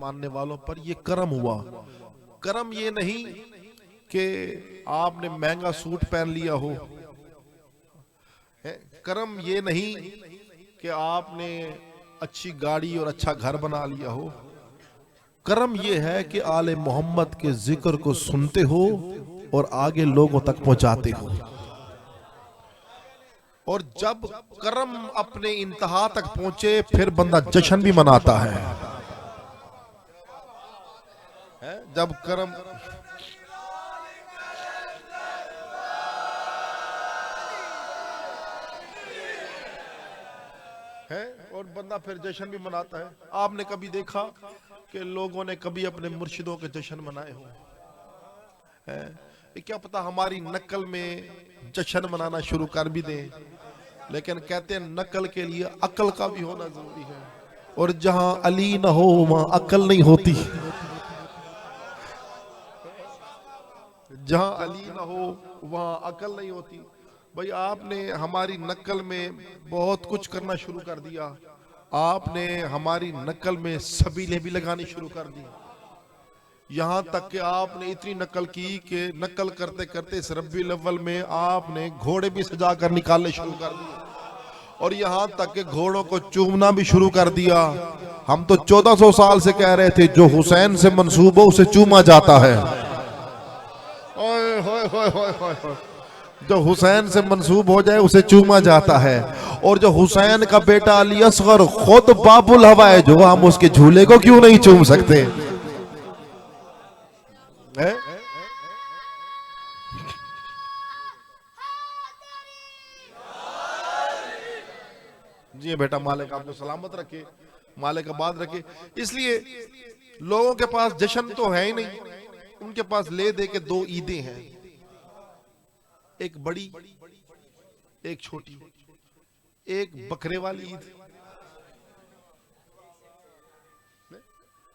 मानने वालों पर ये करम हुआ। करम ये नहीं कि आपने महंगा सूट पहन लिया हो, करम ये नहीं कि आपने अच्छी गाड़ी और अच्छा घर बना लिया हो। करम ये है कि आले मोहम्मद के जिक्र को सुनते हो और आगे लोगों तक पहुंचाते हो। और जब करम अपने इंतहा तक पहुंचे फिर बंदा जश्न भी मनाता है, जब करम है और बंदा फिर जश्न भी मनाता है। आपने कभी देखा कि लोगों ने कभी अपने मुर्शिदों के जश्न मनाए हो? क्या पता हमारी नकल में जश्न मनाना शुरू कर भी दें, लेकिन कहते हैं नकल के लिए अकल का भी होना जरूरी है, और जहां अली ना हो वहां अकल नहीं होती। जहां अली ना हो वहां अकल नहीं होती। भाई आपने हमारी नकल में बहुत कुछ करना शुरू कर दिया, आपने हमारी नकल में सबीलें भी लगानी शुरू कर दी, यहां तक कि आपने इतनी नकल की कि नकल करते करते इस रब्बीउल अव्वल में आपने घोड़े भी सजा कर निकालने शुरू कर दिए, और यहां तक कि घोड़ों को चूमना भी शुरू कर दिया। हम तो 1400 साल से कह रहे थे जो हुसैन से मंसूब हो उसे चूमा जाता है। ओए होए होए होए होए होए। जो हुसैन से मंसूब हो जाए उसे चूमा जाता है, और जो हुसैन का बेटा अली असगर खुद बाबुल हवा है, जो हम उसके झूले को क्यों नहीं चूम सकते? जी बेटा, मालिक आपको सलामत रखे, मालिक आबाद रखे। इसलिए लोगों के पास जश्न तो है ही नहीं, उनके पास ले दे के दो ईदें हैं, एक बड़ी एक छोटी, एक बकरे वाली ईद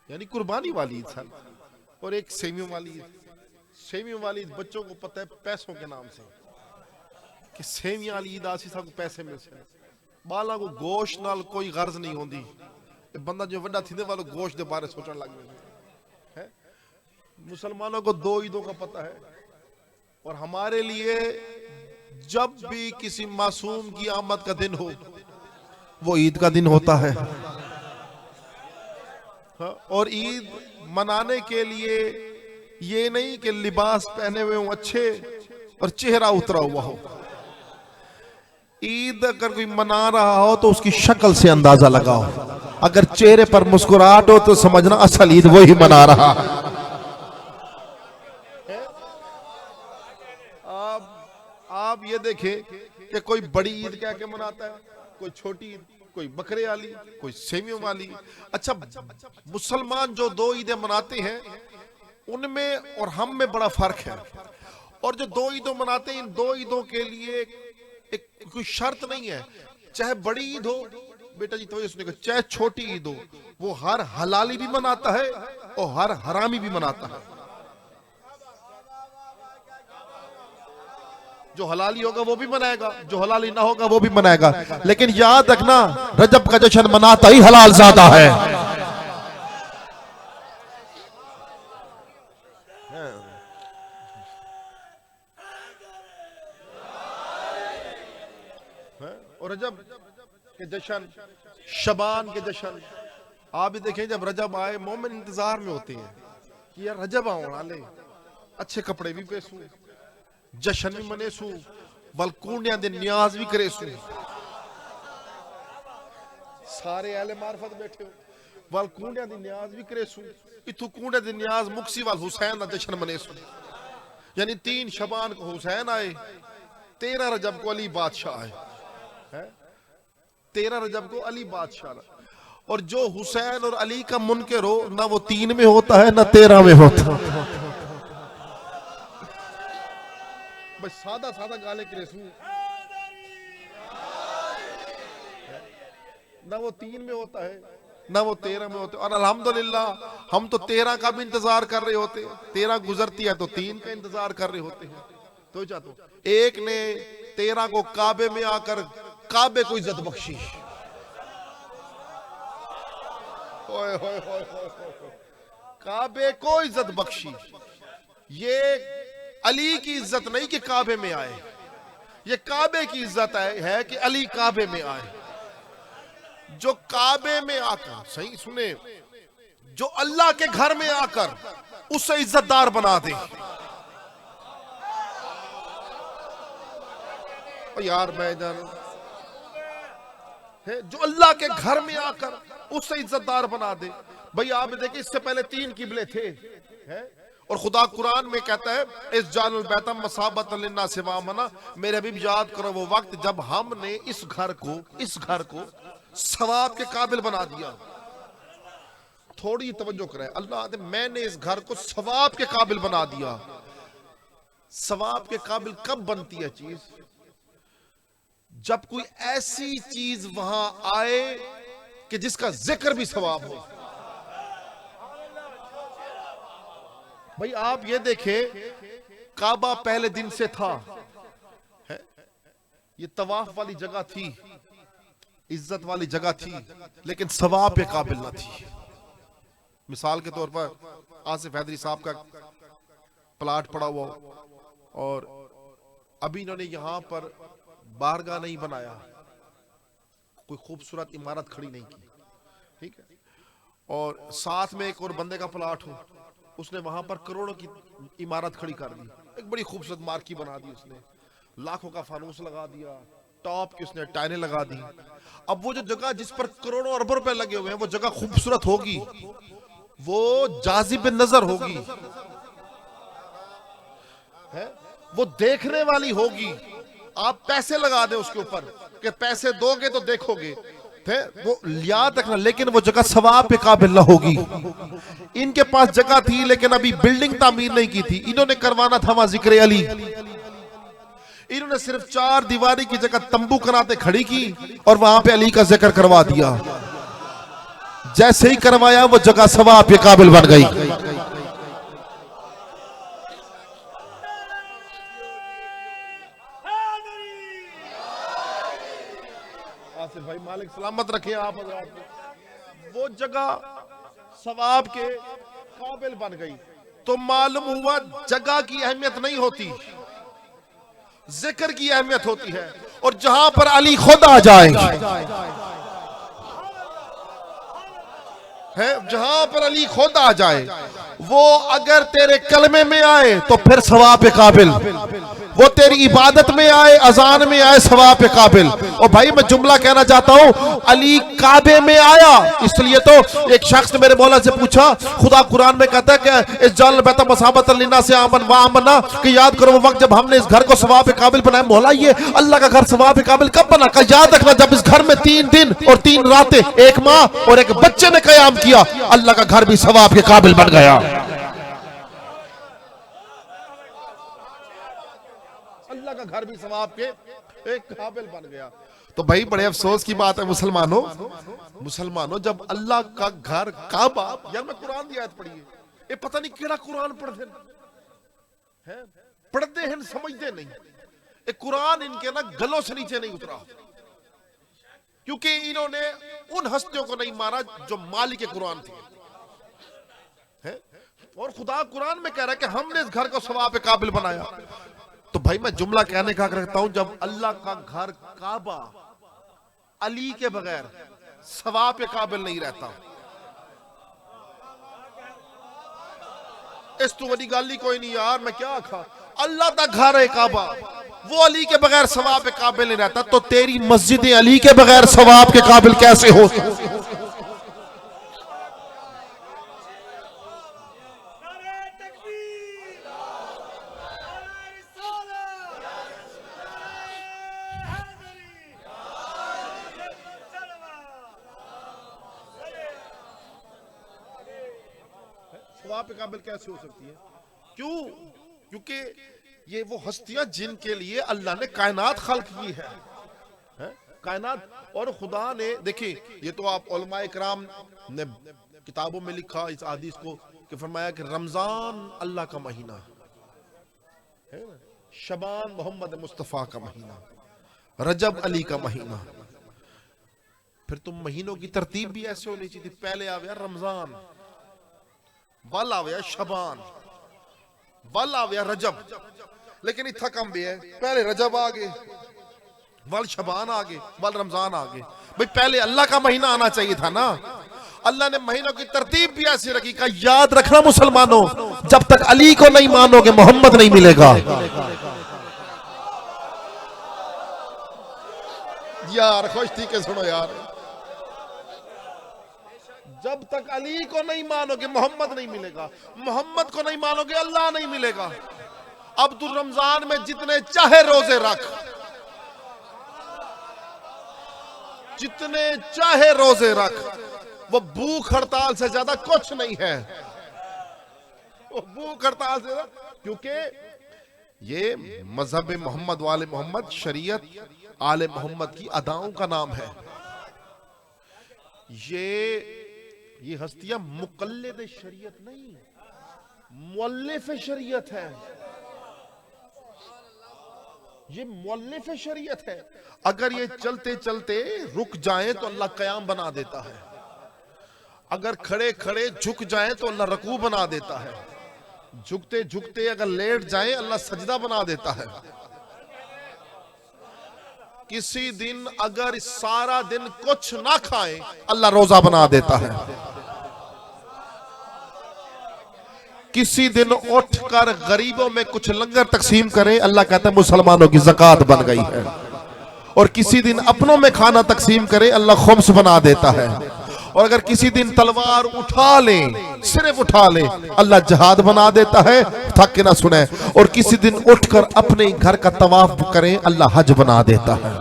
यानी कुर्बानी वाली ईद साल, और एक सेवियों वाली ईद। सेवियों वाली ईद बच्चों को पता है पैसों के नाम से कि सेवियां वाली ईद आसी सब पैसे में से, बाला को गोश्त नाल कोई गर्ज नहीं होती। बंदा जो वड्डा थींदे वालो गोश्त के बारे सोचने लग गए है। मुसलमानों को दो ईदों का पता है, और हमारे लिए जब भी किसी मासूम की आमद का दिन हो वो ईद का दिन होता है। और ईद मनाने के लिए ये नहीं कि लिबास पहने हुए हो अच्छे और चेहरा उतरा हुआ हो। ईद अगर कोई मना रहा हो तो उसकी शक्ल से अंदाजा लगाओ, अगर चेहरे पर मुस्कुराहट हो तो समझना असल ईद वही मना रहा है। आप ये देखें कि कोई बड़ी ईद क्या क्या मनाता है, कोई छोटी ईद, कोई बकरे वाली, कोई सेवियों वाली। अच्छा, मुसलमान जो दो ईदें मनाते हैं उनमें और हम में बड़ा फर्क है। और जो दो ईदों मनाते हैं, इन दो ईदों के लिए एक कोई शर्त नहीं है, चाहे बड़ी ईद हो बेटा जी तो सुनिएगा, चाहे छोटी ईद हो, वो हर हलाली भी मनाता है और हर हरामी भी मनाता है। जो हलाली होगा वो भी मनाएगा, जो हलाली ना होगा वो भी मनाएगा, लेकिन याद रखना रजब का जश्न मनाता ही हलाल ज़्यादा है। और रजब के जश्न, शबान के जश्न, आप भी देखें जब रजब आए मोमिन इंतजार में होते हैं कि यार रजब आओ ले, अच्छे कपड़े भी पेसू, जश्न भी मनेसू, बलकूंडिया दे न्याज भी करेसू। सारे अहले मार्फत बैठे हो, बलकूंडिया दी न्याज भी करेसू, इथू कूंडे दी न्याज मुक्सी वाल हुसैन दा जश्न मनेसू। यानी 3 शबान को हुसैन आए, 13 रजब को अली बादशाह आए, 13 रजब को अली बादशाह। और जो हुसैन और अली का मुनकर हो ना वो 3 में होता है ना 13 में होता है। बस सादा सादा गाले करेसू, ना वो 3 में होता है ना वो 13 में होता है। और अल्हम्दुलिल्लाह हम तो 13 का भी इंतजार कर रहे होते, 13 गुजरती है तो 3 का इंतजार कर रहे होते हैं। तो चाहते हो एक ने 13 को काबे में आकर काबे को इज्जत बख्शी, ओए होए होए होए। काबे को इज्जत बख्शी। ये अली की इज्जत नहीं कि काबे में आए, ये काबे की इज्जत है कि अली काबे में आए। जो काबे में आकर, सही सुने, जो अल्लाह के घर में आकर उसे इज्जतदार बना दे। यार मैं इधर है, जो अल्लाह के घर में आकर उसे इज्जतदार बना दे। भाई आप देखिए, इससे पहले 3 किबले थे है? और खुदा कुरान में कहता है इस जानुल बैतम मसाबत लिन्नास व आमना, मेरे हबीब याद करो वो वक्त जब हमने इस घर को सवाब के काबिल बना दिया। थोड़ी तवज्जो करें, अल्लाह ने मैंने इस घर को सवाब के काबिल बना दिया। सवाब के काबिल कब बनती है चीज? जब कोई ऐसी चीज वहां आए कि जिसका जिक्र भी सवाब हो। भाई आप ये देखें, काबा पहले दिन से था है? ये तवाफ वाली जगह थी, इज्जत वाली जगह थी, लेकिन सवाब के काबिल ना थी। मिसाल के तौर पर आसिफ हैदरी साहब का प्लाट पड़ा हुआ और अभी इन्होंने यहां पर बारगाह नहीं बनाया, कोई खूबसूरत इमारत खड़ी नहीं की, ठीक है, और साथ में एक और बंदे का प्लाट हो, उसने वहां पर करोड़ों की इमारत खड़ी कर दी, एक बड़ी खूबसूरत मार्की बना दी, उसने लाखों का फानूस लगा दिया, टॉप की उसने टाइलें लगा दी। अब वो जो जगह जिस पर करोड़ों अरबों रुपए लगे हुए हैं, वो जगह खूबसूरत होगी, वो जाजिब नजर होगी है? वो देखने वाली होगी। आप पैसे लगा दे उसके ऊपर कि पैसे दोगे तो देखोगे, वो याद रखना, लेकिन वो जगह सवाब पे काबिल ना होगी। इनके पास जगह थी लेकिन अभी बिल्डिंग तामीर नहीं की थी, इन्होंने करवाना था वहां जिक्र अली। इन्होंने सिर्फ 4 दीवारी की जगह तंबू कराते खड़ी की और वहां पे अली का जिक्र करवा दिया। जैसे ही करवाया वो जगह सवाब पे काबिल बन गई। आसिफ भाई मालिक सलामत रखे आप, वो जगह सवाब के काबिल बन गई। तो मालूम हुआ जगह की अहमियत नहीं होती, जिक्र की अहमियत होती है। और जहां पर अली खुद आ जाए है, जहां पर अली खुद आ जाए, वो अगर तेरे कलमे में आए तो फिर सवाब पे काबिल, वो तेरी इबादत में आए, अजान में आए, सवाब पे काबिल। और भाई मैं जुमला कहना चाहता हूं, अली काबे में आया, इसलिए तो एक शख्स ने मेरे मौला से पूछा, खुदा कुरान में कहता है कि इस जाल बैता मसाबत लिन्नास से आमन व आमना, कि याद करो वो वक्त जब हमने इस घर को सवाब पे काबिल बनाया। मौला ये अल्लाह का घर सवाब पे काबिल कब बना? का याद रखना, जब इस घर में 3 दिन और 3 रातें, एक माँ और एक बच्चे ने कयाम किया, अल्लाह का घर भी सवाब के काबिल बन गया। अल्लाह का घर भी सवाब के एक काबिल बन गया। तो भाई बड़े अफसोस की बात है मुसलमानों, जब अल्लाह का घर काबा, यार मैं कुरान की आयत पढ़ी है, ये पता नहीं केड़ा कुरान पढ़ते हैं, पढ़ते हैं समझते नहीं, ये कुरान इनके ना गलों से नीचे नहीं उतरा, क्योंकि इन्होंने उन हस्तियों को नहीं मारा जो मालिक कुरान थे है? और खुदा कुरान में कह रहा है कि हमने इस घर को सवाब पे काबिल बनाया। तो भाई मैं जुमला कहने का रखता हूं, जब अल्लाह का घर काबा अली के बगैर सवाब पे काबिल नहीं रहता, इस तो बड़ी गाली कोई नहीं यार, मैं क्या आखा, अल्लाह का घर है काबा, वो अली के बगैर सवाब के काबिल नहीं रहता, तो तेरी मस्जिद अली के बगैर सवाब के काबिल कैसे हो? सवाब के काबिल कैसे हो सकती है? क्यों? क्योंकि ये वो हस्तियां जिनके लिए अल्लाह ने कायनात खल्क की है? कायनात। और खुदा ने देखिए, ये तो आप उलमा इकराम ने किताबों में लिखा इस हदीस को कि फरमाया कि रमजान अल्लाह का महीना है, शबान मोहम्मद मुस्तफ़ा का महीना, रजब अली का महीना, फिर तुम महीनों की तरतीब भी ऐसे होनी चाहिए थी। पहले आवे रमजान, वल आवे शबान, वल आवे रजब, लेकिन इतना कम भी है। पहले रजब आ गए, वल शबान आ गए, वल रमजान आ गए। भाई पहले अल्लाह का महीना आना चाहिए था ना। अल्लाह ने महीनों की तरतीब भी ऐसी रखी का याद रखना मुसलमानों, जब तक अली को नहीं मानोगे मोहम्मद नहीं मिलेगा। यार खुश थी के सुनो यार, जब तक अली को नहीं मानोगे मोहम्मद नहीं मिलेगा, मोहम्मद को नहीं मानोगे अल्लाह नहीं मिलेगा। अब तू रमजान में जितने चाहे रोजे रख, जितने चाहे रोजे रख, वो भूख हड़ताल से ज्यादा कुछ नहीं है। वो भूख हड़ताल से, क्योंकि ये मजहब मोहम्मद वाले मोहम्मद, शरीयत आले मोहम्मद की अदाओं का नाम है। ये हस्तियां मुकल्लिद शरीयत नहीं, मुअल्लिफ शरीयत है। ये मुअल्लिफ शरीयत है। अगर ये चलते चलते रुक जाएं तो अल्लाह कयाम बना देता है, अगर खड़े खड़े झुक जाएं तो अल्लाह रकू बना देता है, झुकते झुकते अगर लेट जाएं अल्लाह सजदा बना देता है। किसी दिन अगर सारा दिन कुछ ना खाएं अल्लाह रोजा बना देता है। किसी दिन उठकर गरीबों में कुछ लंगर तकसीम करे, अल्लाह कहता है मुसलमानों की ज़कात बन गई है। और किसी दिन अपनों में खाना तकसीम करे, अल्लाह खुम्स बना देता है। और अगर किसी दिन तलवार उठा ले, सिर्फ उठा ले, अल्लाह जहाद बना देता है, थक के ना सुने। और किसी दिन उठकर अपने घर का तवाफ करें, अल्लाह हज बना देता है।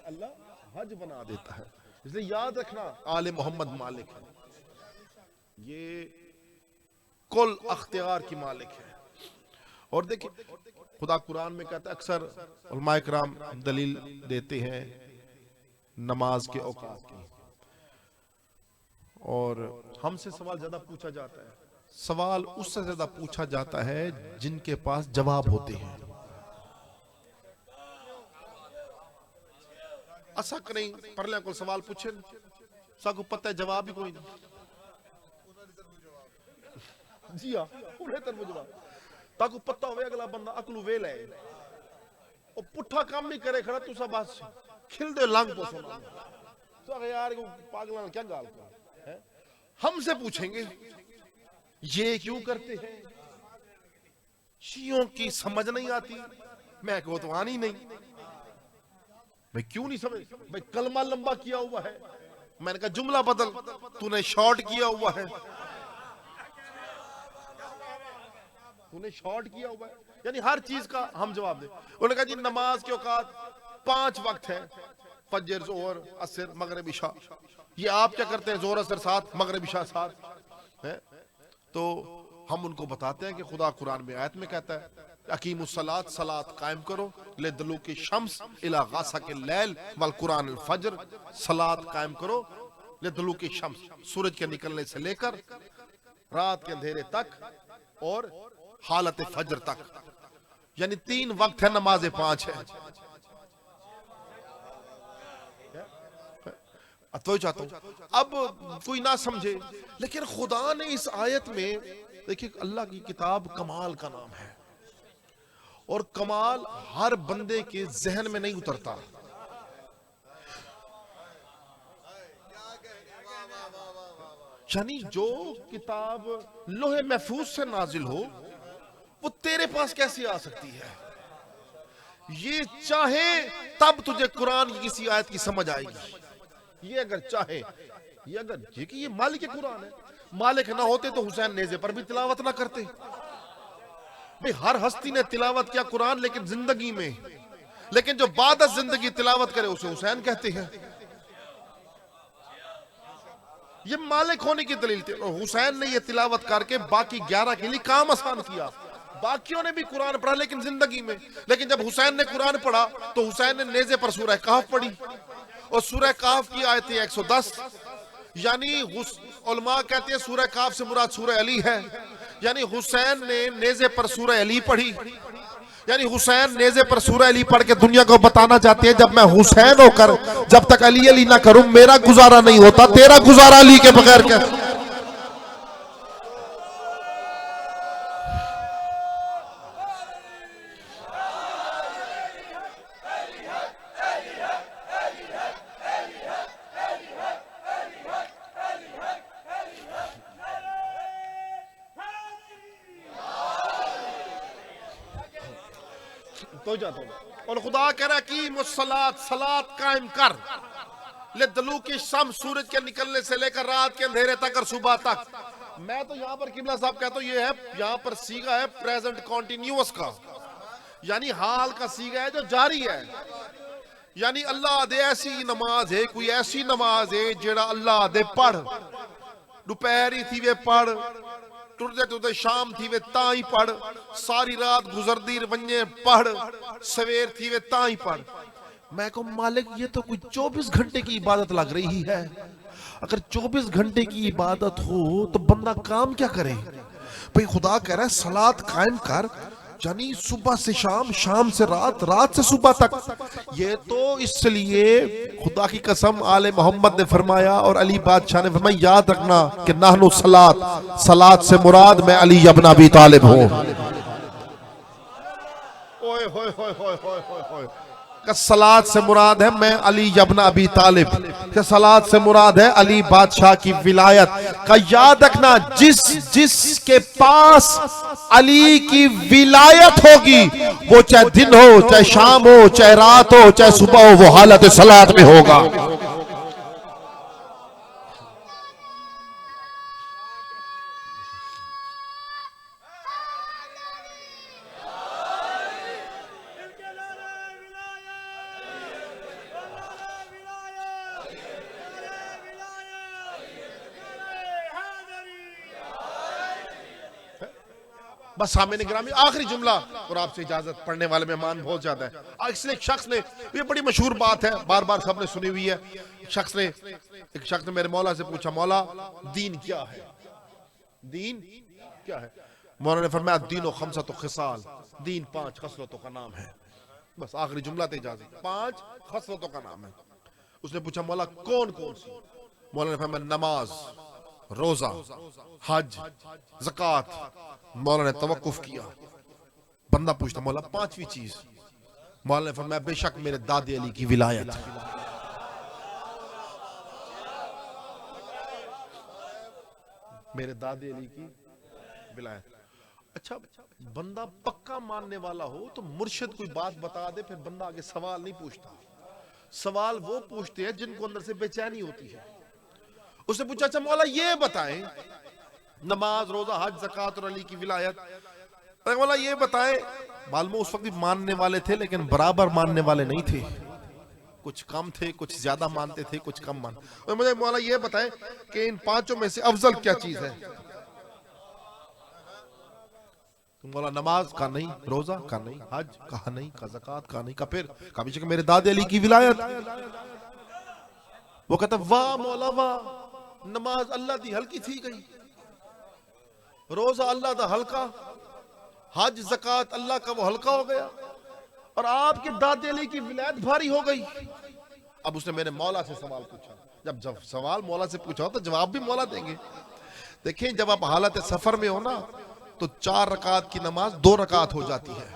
अल्लाह हज बना देता है। इसलिए याद रखना आले मोहम्मद मालिक है, ये कुल अख्तियार की मालिक है। और देखिए खुदा कुरान में कहता है, अक्सर उलमाए किराम दलील देते हैं नमाज के औकात की, और हमसे सवाल ज्यादा पूछा जाता है। सवाल उससे ज्यादा पूछा जाता है जिनके पास जवाब होते हैं। ऐसा नहीं परले को सवाल पूछे साको पता है जवाब ही कोई नहीं। जी हाँ, उन्हें तरफ जवाब ताको पता होवे अगला बंदा अकलू वेल है, और पुट्ठा काम नहीं करे खड़ा, तू सब बस खिल दे लंग को सुना तो यार पागल क्या गाल है। हमसे पूछेंगे ये क्यों करते हैं, शियों की समझ नहीं आती। मैं को तो आनी नहीं, भाई क्यों नहीं समझ, भाई कलमा लंबा किया हुआ है, मैंने कहा जुमला बदल, तूने शॉर्ट किया हुआ है, तूने शॉर्ट किया हुआ है। यानी हर चीज का हम जवाब दे। उन्होंने कहा जी नमाज के औकात 5 वक्त है, फजर, जोहर, असर, मगरिब, इशा। ये आप क्या करते हैं, जोहर असर 7, मगरिब इशा 7 है। तो हम उनको बताते हैं कि खुदा कुरान में आयत में कहता है अकीमुस्सलात, सलात कायम करो, ले दलूकी शम्स इला गासक लैल वल कुरान अल फजर, सलात कायम करो ले दलूकी शम्स, सूरज के निकलने से लेकर रात के अंधेरे तक और हालत फजर तक। यानी 3 वक्त है, नमाज़ें 5 है। तो चाहता हूं अब कोई ना समझे, लेकिन खुदा ने इस आयत में देखिए, अल्लाह की किताब कमाल का नाम है, और कमाल हर बंदे के जहन में नहीं उतरता। यानी जो किताब लोहे महफूज से नाजिल हो वो तेरे पास कैसे आ सकती है। ये चाहे तब तुझे कुरान की किसी आयत की समझ आएगी, ये अगर चाहे, ये अगर ये मालिक कुरान है, मालिक ना होते तो हुसैन नेज़े पर भी तिलावत ना करते। भाई हर हस्ती ने तिलावत किया कुरान, लेकिन जिंदगी में, लेकिन जो बाद जिंदगी तिलावत करे उसे हुसैन कहते हैं। ये मालिक होने की दलील थी। हुसैन ने ये तिलावत करके बाकी 11 के लिए काम आसान किया। बाकियों ने भी कुरान पढ़ा लेकिन जिंदगी में, लेकिन जब हुसैन ने कुरान पढ़ा तो हुसैन ने नेज़े पर सूरह कहफ पढ़ी, और सूरह कहफ की आयतें 110। यानी उलमा कहते हैं सूरह कहफ से मुराद सूरह अली है। यानी हुसैन ने नेज़े पर सूरह अली पढ़ी, यानी हुसैन नेज़े पर सूरह अली पढ़ के दुनिया को बताना चाहते हैं, जब मैं हुसैन होकर जब तक अली अली ना करूं मेरा गुजारा नहीं होता, तेरा गुजारा अली के बगैर क्या। तो जाता हूं और खुदा कह रहा कि मुसलात सलात कायम कर ले दलू की शाम, सूरज के निकलने से लेकर रात के अंधेरे तक और सुबह तक। मैं तो यहाँ पर किबला साहब कहता हूँ, ये है यहाँ पर सीगा है प्रेजेंट कॉन्टिन्यूअस का, यानी हाल का सीगा है जो जारी है। यानी अल्लाह दे ऐसी नमाज है, कोई ऐसी नमाज है जेड़ा अल्लाह दे पढ़, दोपहरी थी वे पढ़, टुरदे टुरदे शाम थी वे ताई पढ़, सारी रात गुजरदी वन्ये पढ़, सवेर थी वे ताई पढ़। मैं कहूं मालिक ये तो कोई 24 घंटे की इबादत लग रही है। अगर 24 घंटे की इबादत हो तो बंदा काम क्या करे भाई। खुदा कह रहा है सलात कायम कर, यानी सुबह से शाम, शाम से रात, रात से सुबह तक। ये तो इसलिए खुदा की कसम आले मोहम्मद ने फरमाया और अली बादशाह ने फरमाया, याद रखना कि नाहनु सलात, सलात से मुराद मैं अली इब्न अबी तालिब हूं। ओए होए होए होए होए होए, सलात से मुराद है मैं अली इब्न अबी तालिब, सलात से मुराद है अली बादशाह की विलायत का। याद रखना जिसके पास अली की विलायत होगी वो चाहे दिन हो, चाहे शाम हो, चाहे रात हो, चाहे सुबह हो, वो हालत सलात में होगा। बस सामने ग्रामी आखिरी जुमला और आपसे इजाजत, पढ़ने वाले मेहमान बहुत ज्यादा है। इसलिए एक शख्स ने, ये बड़ी मशहूर बात है, बार बार सबने सुनी हुई है। एक शख्स ने मेरे मौला से पूछा, मौला दीन क्या है, दीन क्या है। मौला ने फरमाया दीन खमसत खिसाल, दीन 5 खसलतों का नाम है। बस आखिरी जुमला ते इजाजत, 5 खसलतों का नाम है। उसने पूछा मौला कौन कौन सी। मौला ने फरमाया नमाज, रोजा, हज, ज़कात। मौला ने तवक्कुफ किया। बंदा पूछता मौला 5वीं चीज। मौला ने फरमाया बेशक मेरे दादे अली की विलायत। मेरे दादे अली की विलायत। अच्छा, बंदा पक्का मानने वाला हो तो मुर्शिद कोई बात बता दे, फिर बंदा आगे सवाल नहीं पूछता। सवाल वो पूछते हैं जिनको अंदर से बेचैनी होती है। उसने पूछा अच्छा मौला ये बताएं, नमाज, रोजा, हज, ज़कात और अली की विलायत, मौला ये बताएं। मालूम उस वक्त भी मानने वाले थे लेकिन बराबर मानने वाले नहीं थे, कुछ कम थे, कुछ ज्यादा मानते थे, कुछ कम मान। और मुझे मौला ये बताएं कि इन 5 में से अफजल क्या चीज है। मौला नमाज का नहीं, रोजा का नहीं, हज कहा नहीं, का ज़कात का नहीं, का फिर कहा मेरे दादे अली की विलायत। वो कहता वाह मौला वाह, नमाज अल्लाह दी हल्की थी गई, रोजा अल्लाह दा हल्का, हज ज़कात अल्लाह का वो हल्का हो गया, और आपके दादे अली की विलायत भारी हो गई। अब उसने मेरे मौला से सवाल पूछा। जब सवाल मौला से पूछा तो जवाब भी मौला देंगे। देखें जब आप हालत सफर में हो ना तो 4 रकात की नमाज 2 रकात हो जाती है।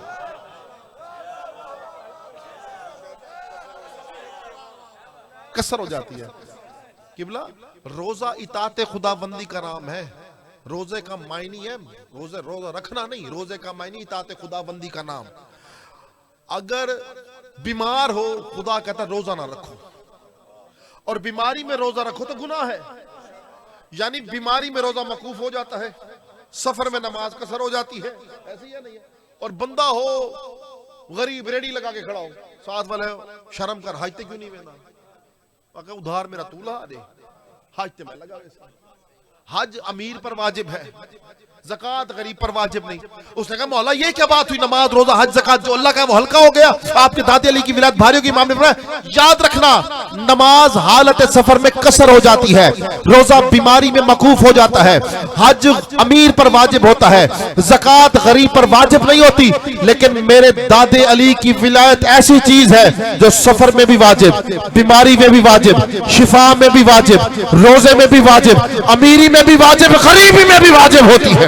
कसर हो जाती है। किबला रोजा इताते खुदाबंदी का नाम है। रोजे का मायनी है रोजा रखना नहीं, रोजे का मायनी इताते खुदाबंदी का नाम। अगर बीमार हो खुदा कहता रोजा ना रखो, और बीमारी में रोजा रखो तो गुनाह है। यानी बीमारी में रोजा मकूफ हो जाता है, सफर में नमाज कसर हो जाती है, ऐसे ही नहीं है। और बंदा हो गरीब रेडी लगा के खड़ा हो, साथ वाले शर्म कर हाजते क्यों नहीं वेना, अगर उधार मेरा तूला दे, हाजते मैं लगा, हज अमीर पर वाजिब है, ज़कात गरीब पर वाजिब नहीं। उसने कहा मौला ये क्या बात हुई, नमाज रोजा हज ज़कात जो अल्लाह का है वो हल्का हो गया, आपके दादे अली की विलायत भारी होगी। इमाम ने फरमाया याद रखना, नमाज हालत सफर में कसर हो जाती है, रोजा बीमारी में मकूफ हो जाता है, हज अमीर पर वाजिब होता है, ज़कात गरीब पर वाजिब नहीं होती। लेकिन मेरे दादे अली की विलायत ऐसी चीज है जो सफर में भी वाजिब, बीमारी में भी वाजिब, शिफा में भी वाजिब, रोजे में भी वाजिब, अमीरी में भी वाजिब, गरीबी में भी वाजिब होती है।